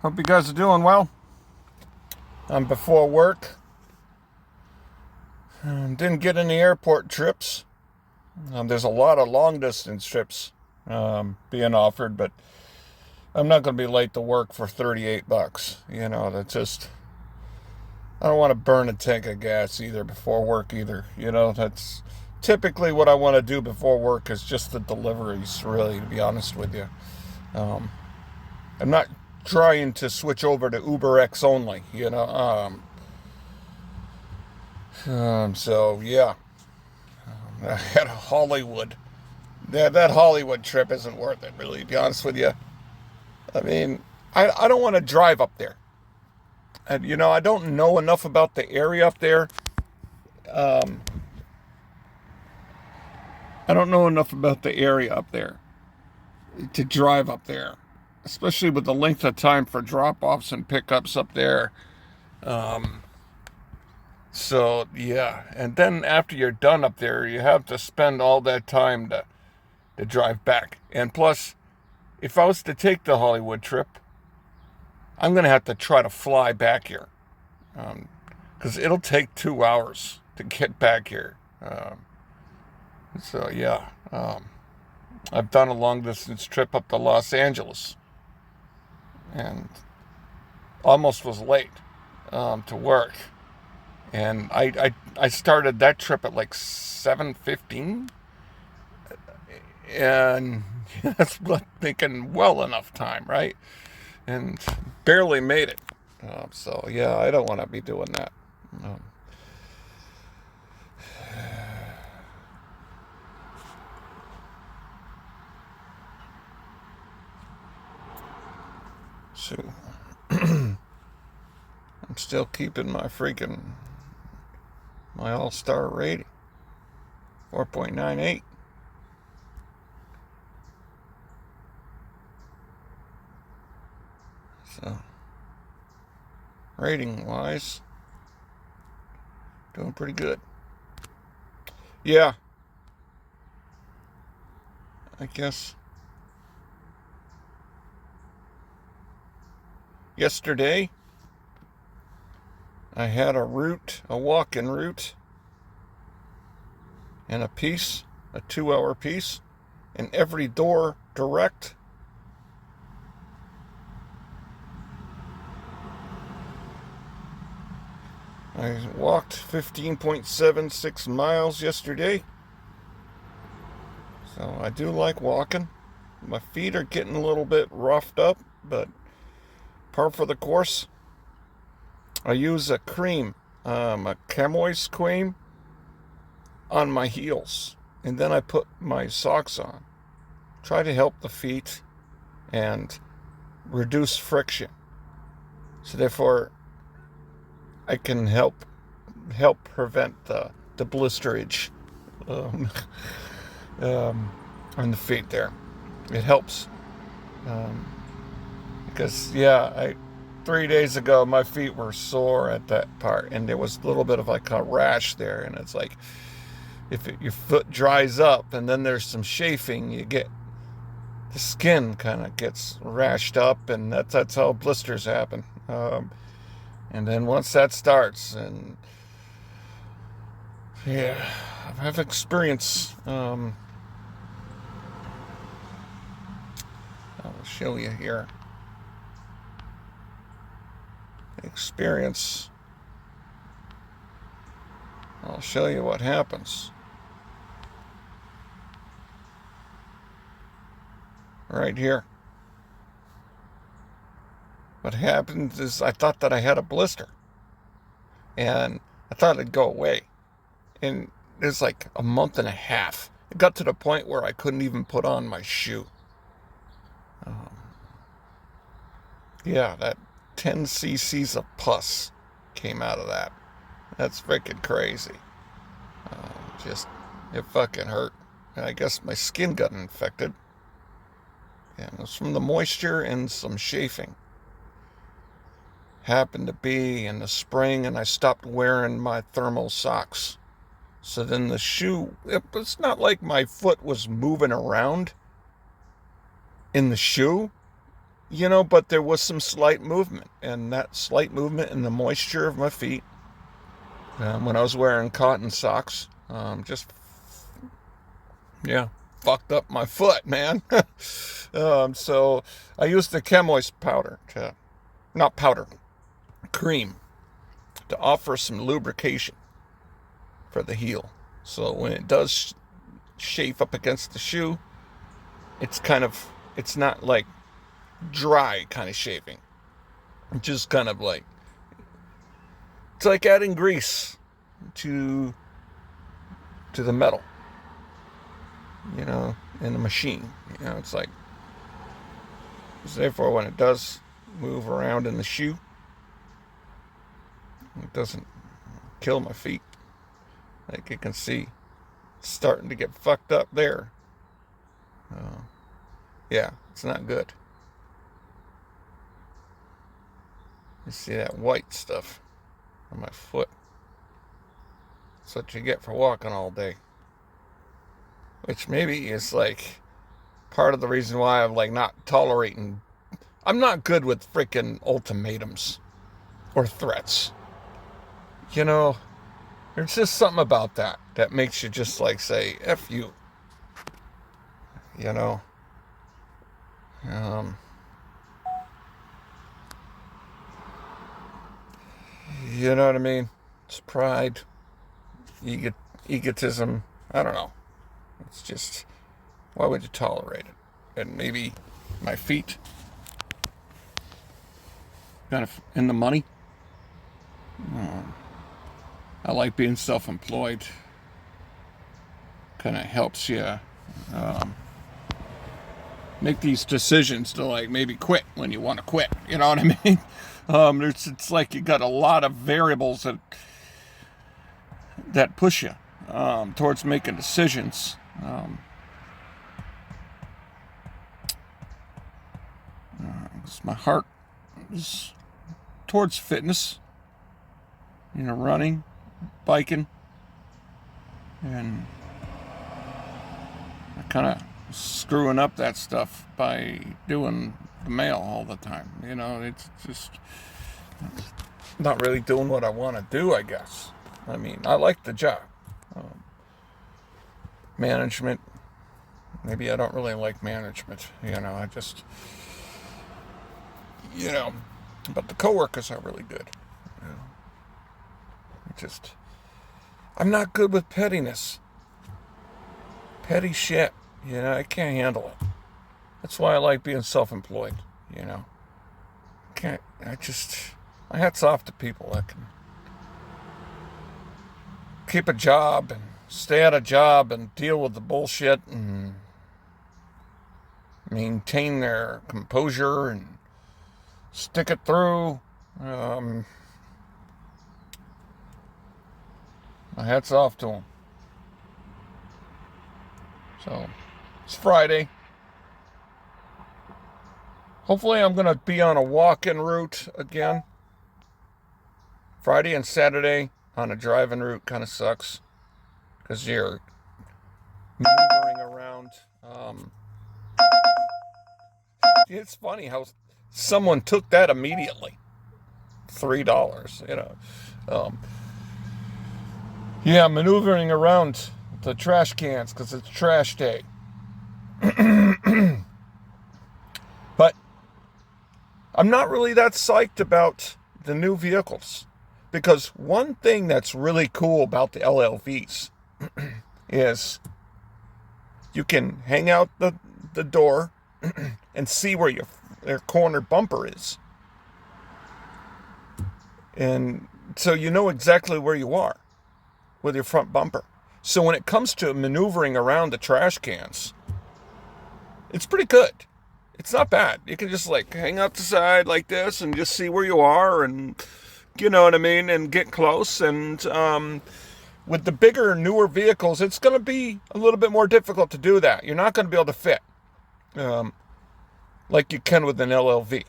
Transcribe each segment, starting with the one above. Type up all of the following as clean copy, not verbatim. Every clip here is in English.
Hope you guys are doing well. I'm before work. Didn't get any airport trips. There's a lot of long distance trips being offered, but I'm not going to be late to work for $38. That's just, I don't want to burn a tank of gas either before work either. That's typically what I want to do before work is just the deliveries, really, to be honest with you. I'm not trying to switch over to UberX only. So yeah, I had Hollywood. That Hollywood trip isn't worth it, really, to be honest with you. I mean, I don't want to drive up there. And, I don't know enough about the area up there. Um, I don't know enough about the area up there to drive up there, especially with the length of time for drop-offs and pickups up there. Um, so, yeah. And then after you're done up there, you have to spend all that time to drive back. And plus, if I was to take the Hollywood trip, I'm going to have to try to fly back here. Because it'll take 2 hours to get back here. So, yeah. I've done a long distance trip up to Los Angeles. And almost was late to work. And I started that trip at like 7:15. And that's thinking well enough time, right? And barely made it. So, yeah, I don't want to be doing that. Um, so, I'm still keeping my all-star rating, 4.98. So, rating-wise, doing pretty good. Yeah, I guess yesterday I had a walk-in route, and a 2-hour piece, and every door direct. I walked 15.76 miles yesterday. So I do like walking. My feet are getting a little bit roughed up, but par for the course. I use a cream, a Chamois cream on my heels. And then I put my socks on. Try to help the feet and reduce friction. So therefore, I can help prevent the blisterage um, on the feet there. It helps because 3 days ago my feet were sore at that part, and there was a little bit of like a rash there, and it's like if your foot dries up and then there's some chafing, you get the skin kind of gets rashed up, and that's how blisters happen. And then once that starts, and yeah, I have experience. I'll show you here. Experience. I'll show you what happens. Right here. What happened is I thought that I had a blister, and I thought it'd go away. And it was like a month and a half. It got to the point where I couldn't even put on my shoe. Yeah, that 10 cc's of pus came out of that. That's freaking crazy. It fucking hurt. And I guess my skin got infected. Yeah, it was from the moisture and some chafing. Happened to be in the spring, and I stopped wearing my thermal socks. So then the shoe, it's not like my foot was moving around in the shoe. but there was some slight movement, and that slight movement in the moisture of my feet, when I was wearing cotton socks, just, yeah, fucked up my foot, man. So I used the Chemoist powder not powder, cream, to offer some lubrication for the heel. So when it does chafe up against the shoe, it's not like dry kind of shaving. It's just kind of like, it's like adding grease to the metal, in the machine. It's like, so therefore when it does move around in the shoe, it doesn't kill my feet. Like you can see, it's starting to get fucked up there. Yeah, it's not good. You see that white stuff on my foot. That's what you get for walking all day. Which maybe is like part of the reason why I'm like not tolerating. I'm not good with freaking ultimatums or threats. There's just something about that makes you just like say, F you. You know what I mean? It's pride, egotism. I don't know. It's just, why would you tolerate it? And maybe my feet kind of in the money. I like being self-employed. Kind of helps you make these decisions to like maybe quit when you want to quit. You know what I mean? It's like you got a lot of variables that push you towards making decisions. My heart is towards fitness, running, biking, and I kind of screwing up that stuff by doing the mail all the time. It's just not really doing what I want to do, I guess. I mean, I like the job. Management, maybe I don't really like management. I just, but the coworkers are really good. I'm not good with pettiness. Petty shit. I can't handle it. That's why I like being self-employed. My hat's off to people that can keep a job and stay at a job and deal with the bullshit and maintain their composure and stick it through. My hat's off to them. So, it's Friday. Hopefully I'm going to be on a walk-in route again. Friday and Saturday on a driving route kind of sucks. Because you're maneuvering around. It's funny how someone took that immediately. $3, Yeah, maneuvering around the trash cans because it's trash day. But I'm not really that psyched about the new vehicles, because one thing that's really cool about the LLVs is you can hang out the door and see where their corner bumper is. And so you know exactly where you are with your front bumper. So when it comes to maneuvering around the trash cans, it's pretty good. It's not bad. You can just like hang out the side like this and just see where you are, and you know what I mean, and get close. And with the bigger, newer vehicles, it's going to be a little bit more difficult to do that. You're not going to be able to fit like you can with an LLV.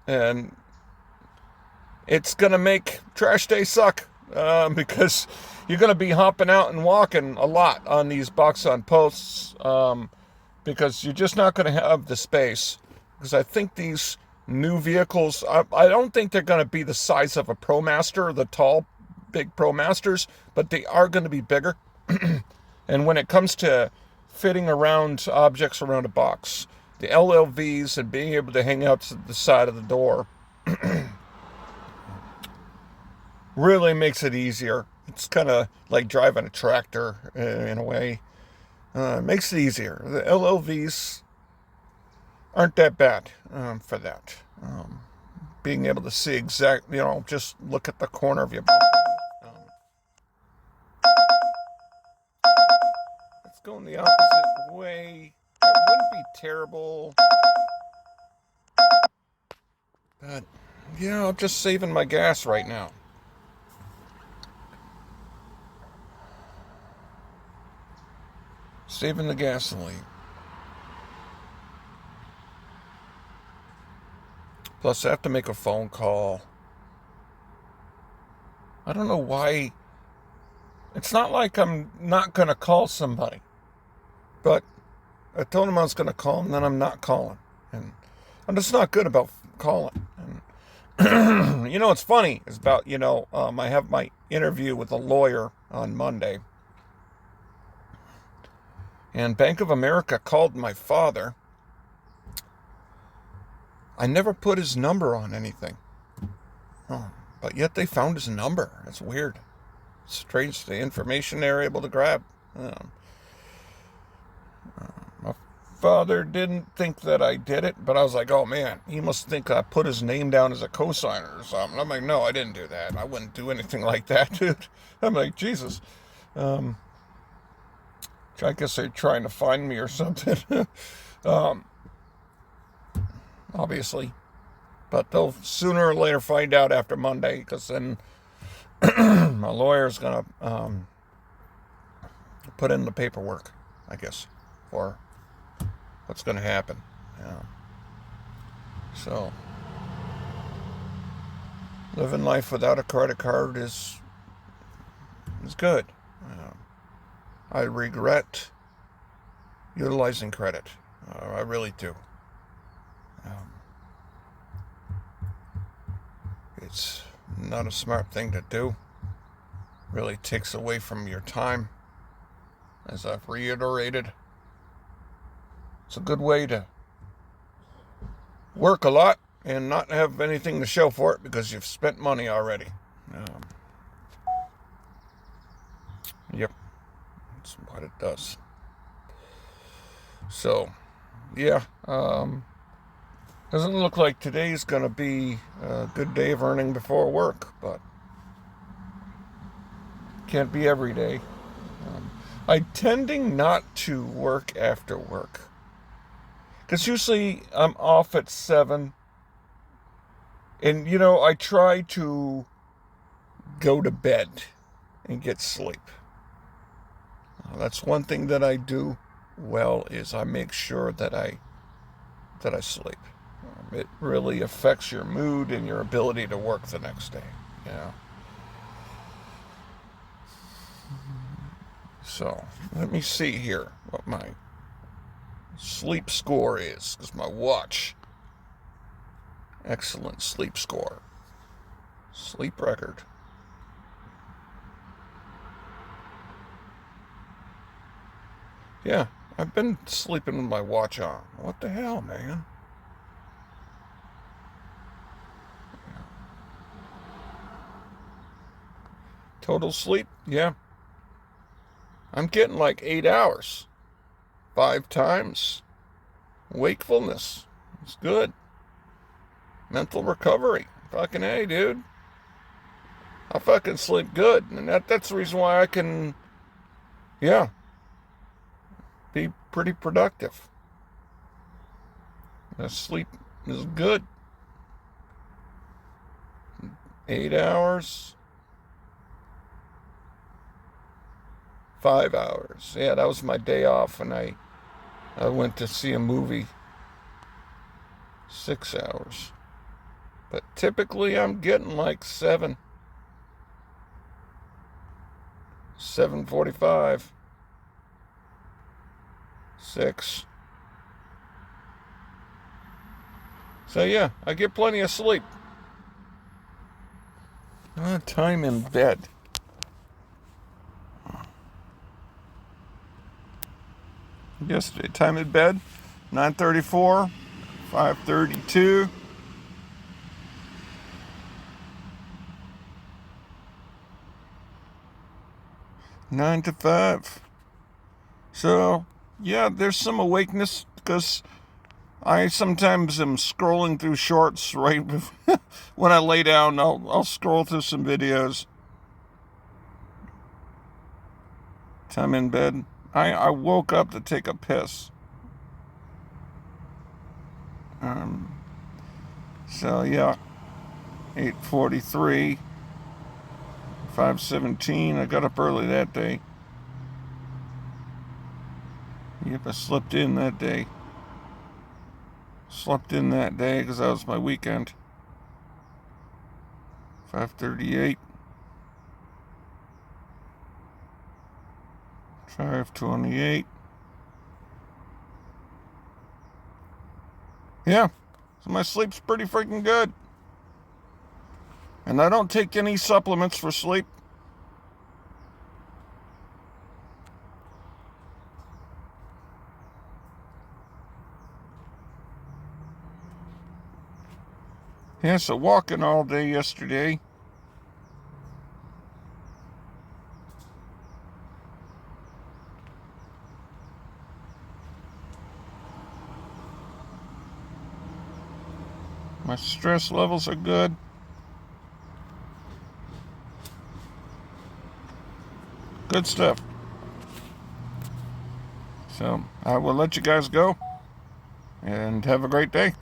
And it's going to make trash day suck because you're going to be hopping out and walking a lot on these box on posts because you're just not going to have the space because I think these new vehicles, I don't think they're going to be the size of a ProMaster, the tall, big ProMasters, but they are going to be bigger. And when it comes to fitting around objects around a box, the LLVs and being able to hang out to the side of the door really makes it easier. It's kind of like driving a tractor in a way. It makes it easier. The LLVs aren't that bad for that. Being able to see just look at the corner of your bumper. Let's go in the opposite way. It wouldn't be terrible. But, yeah, I'm just saving my gas right now. Saving the gasoline. Plus, I have to make a phone call. I don't know why. It's not like I'm not going to call somebody. But I told him I was going to call him, then I'm not calling. And I'm just not good about calling. And, what's funny is about, I have my interview with a lawyer on Monday. And Bank of America called my father. I never put his number on anything. Oh, but yet they found his number. That's weird. Strange, the information they're able to grab. My father didn't think that I did it, but I was like, oh man, he must think I put his name down as a cosigner or something. I'm like, no, I didn't do that. I wouldn't do anything like that, dude. I'm like, Jesus. I guess they're trying to find me or something. Obviously. But they'll sooner or later find out after Monday, because then my lawyer's going to put in the paperwork, I guess, for what's going to happen. Yeah. So, living life without a credit card is good. I regret utilizing credit. I really do. It's not a smart thing to do. Really takes away from your time. As I've reiterated, it's a good way to work a lot and not have anything to show for it because you've spent money already. Yep, that's what it does. So, yeah, doesn't look like today's going to be a good day of earning before work, but can't be every day. I'm tending not to work after work. Because usually I'm off at 7. And, I try to go to bed and get sleep. That's one thing that I do well, is I make sure that I sleep. It really affects your mood and your ability to work the next day. So, let me see here what my sleep score is, because my watch, excellent sleep score, sleep record. Yeah, I've been sleeping with my watch on. What the hell, man? Total sleep? Yeah. I'm getting like 8 hours. 5 times. Wakefulness. It's good. Mental recovery. Fucking A, dude. I fucking sleep good. And that's the reason why I can, be pretty productive. The sleep is good. 8 hours. 5 hours. Yeah, that was my day off, and I went to see a movie. 6 hours. But typically I'm getting like 7. 7:45. 6. So yeah, I get plenty of sleep. Time in bed. Yesterday, time in bed, 9:34, 5:32. Nine to 5. So, yeah, there's some awakeness because I sometimes am scrolling through shorts right when I lay down. I'll scroll through some videos. Time in bed. I woke up to take a piss. So yeah, 8:43, 5:17. I got up early that day. Yep, I slept in that day. Slept in that day because that was my weekend. 5:38. 5:28. Yeah, so my sleep's pretty freaking good. And I don't take any supplements for sleep. Yeah, so walking all day yesterday. My stress levels are good. Good stuff. So I will let you guys go and have a great day.